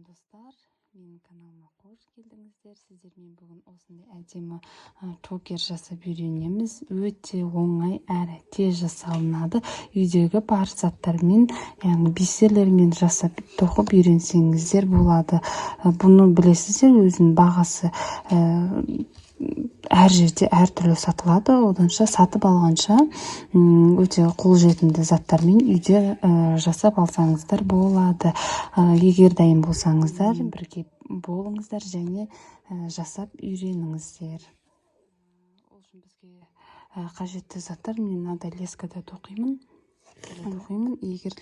достар, менің каналыма қош келдіңіздер. Сіздермен бүгін осындай әдемі чокер жасап үйренеміз. Өте оңай әрі тез жасалынады. Үйдегі бар заттармен, яғни бисерлермен жасап тоқып үйренсеңіздер болады. Бұны білесіздер, өзінің бағасы әр жерде әртүрлі сатылады. Оданша сатып алғанша өте қолжетімді заттармен үйде жасап алсаңыздар болады. Егер дайын болсаңыздар, бірге болыңыздар және жасап үйреніңіздер. Ол үшін бізге қажетті заттар, мен мынадай лескада тоқимын. Егер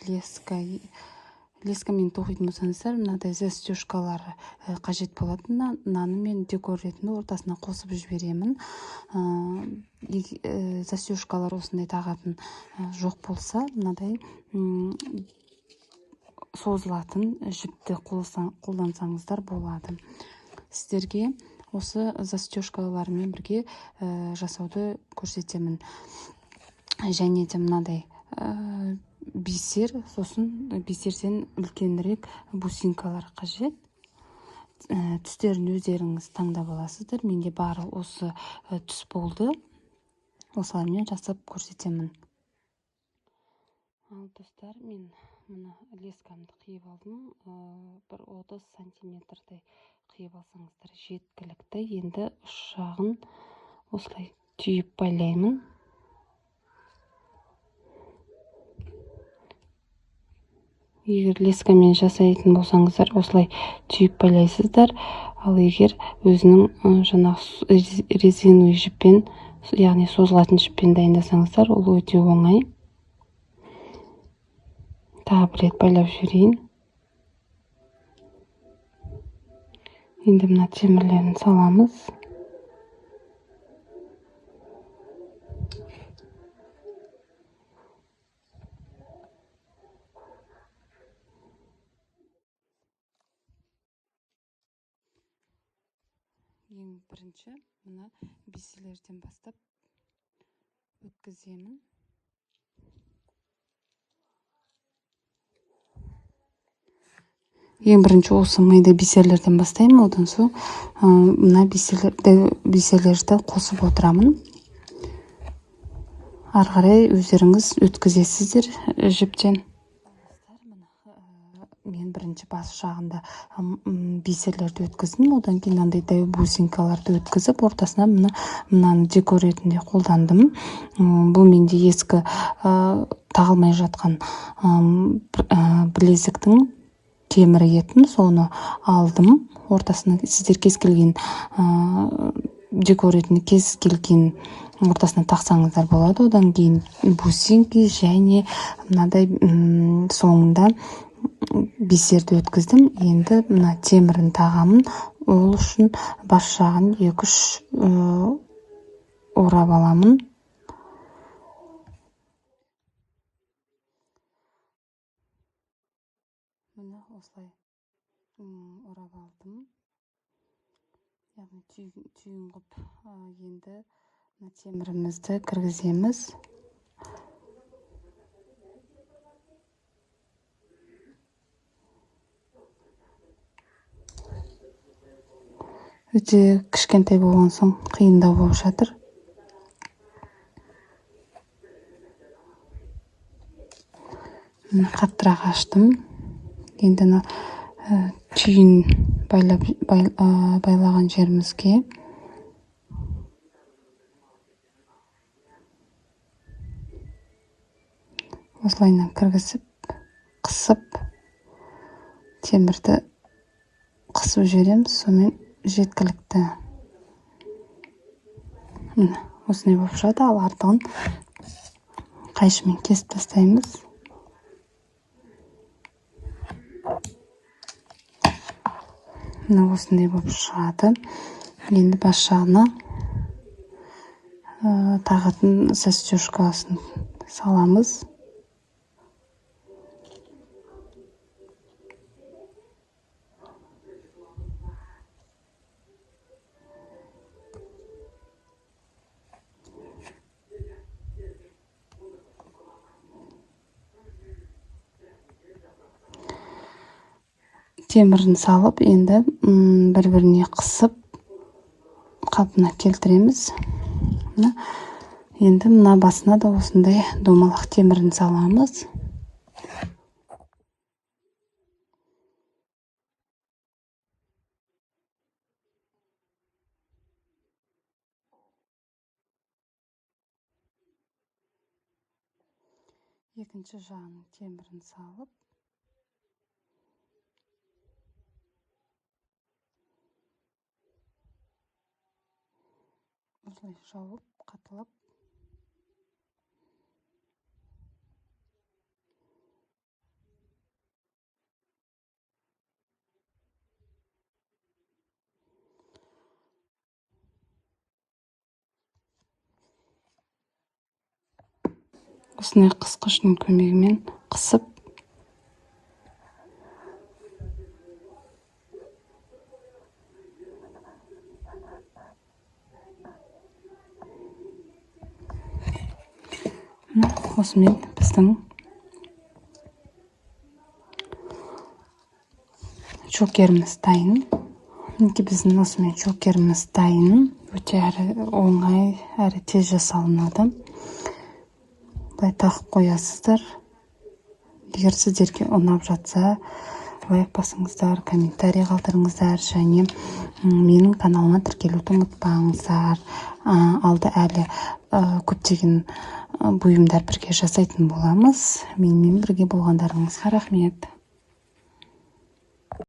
лескамен тоқитын болсаңыздар, мынадай застежкалар қажет болады. Мынаны мен декор ретінде ортасына қосып жіберемін. Застежкалар осындай тағатын жоқ болса, мынадай созылатын жіпті қолдансаңыздар болады. Сіздерге осы застежкалармен бірге жасауды көрсетемін. Және де мынадай бисер, сосын бисерден үлкенірек бусинкалар қажет. Түстерін өздеріңіз таңдап аласыздар. Менде бары осы түс болды. Осылармен жасап көрсетемін. Ал достар, мен мына лескамды қиып алдым. Бір 30 сантиметрдей қиып алсаңыздар жеткілікті. Енді ұшағын осылай түйіп байлаймын. Егер лескамен жасайтын болсаңыздар, осылай түйіп байлайсыздар. Ал егер өзінің жаңағы резиновый жіппен, яғни созылатын жіппен дайындасаңыздар, ол өте оңай. Тағы бір рет байлап жіберейін. Енді мына темірлерін саламыз. Ең бірінші мына бисерлерден бастап өткіземін. Ең бірінші осы майда бисерлерден бастаймын. Одан соң мына бисерлерді қосып отырамын. Ары қарай өздеріңіз өткізесіздер жіптен. Мен бірінші бас жағында бисерлерді өткіздім. Одан кейін мынандай бусинкаларды өткізіп, ортасына мынаны декор ретінде қолдандым. Бұл менде ескі тағылмай жатқан білезіктің темірі етін, соны алдым. Ортасына сіздер кез келген декор ретінде кез келген ортасына тақсаңыздар болады. Одан кейін бусинки және мынадай соңында бисерді өткіздім. Енді мына темірін тағамын. Ол үшін бас жағын 2-3 орап аламын. Міне осылай орап алдым. Яғни түйін қып, енді темірімізді кіргіземіз. Өте кішкентай болған соң қиындау болып жатыр. Қаттырақ аштым. Енді түйін байлаған жерімізге осылайынан кіргізіп, қысып, темірді қысып жібереміз. Сонымен жеткілікті. Осындай болып шығады. Ал артығын қайшымен кесіп тастаймыз. Осындай болып шығады. Енді бас жағына тағатын застежкасын саламыз. темірін салып, енді бір-біріне қысып қалпына келтіреміз. Енді мына басына да осындай домалақ темірін саламыз. Екінші жағының темірін салып, осылай жауып, қатылап, осындай қысқыштың көмегімен қысып, осымен біздің чокеріміз дайын. Біздің осымен чокеріміз дайын. Өте оңай, әрі тез жасалынады. Бұлай тағып қоясыздар. Егер сіздерге ұнап жатса, лайк басыңыздар, комментарий қалдырыңыздар, және менің каналыма тіркелуді ұмытпаңыздар. Алда әлі көптеген бұйымдар бірге жасайтын боламыз. Менімен бірге болғандарыңызға рахмет.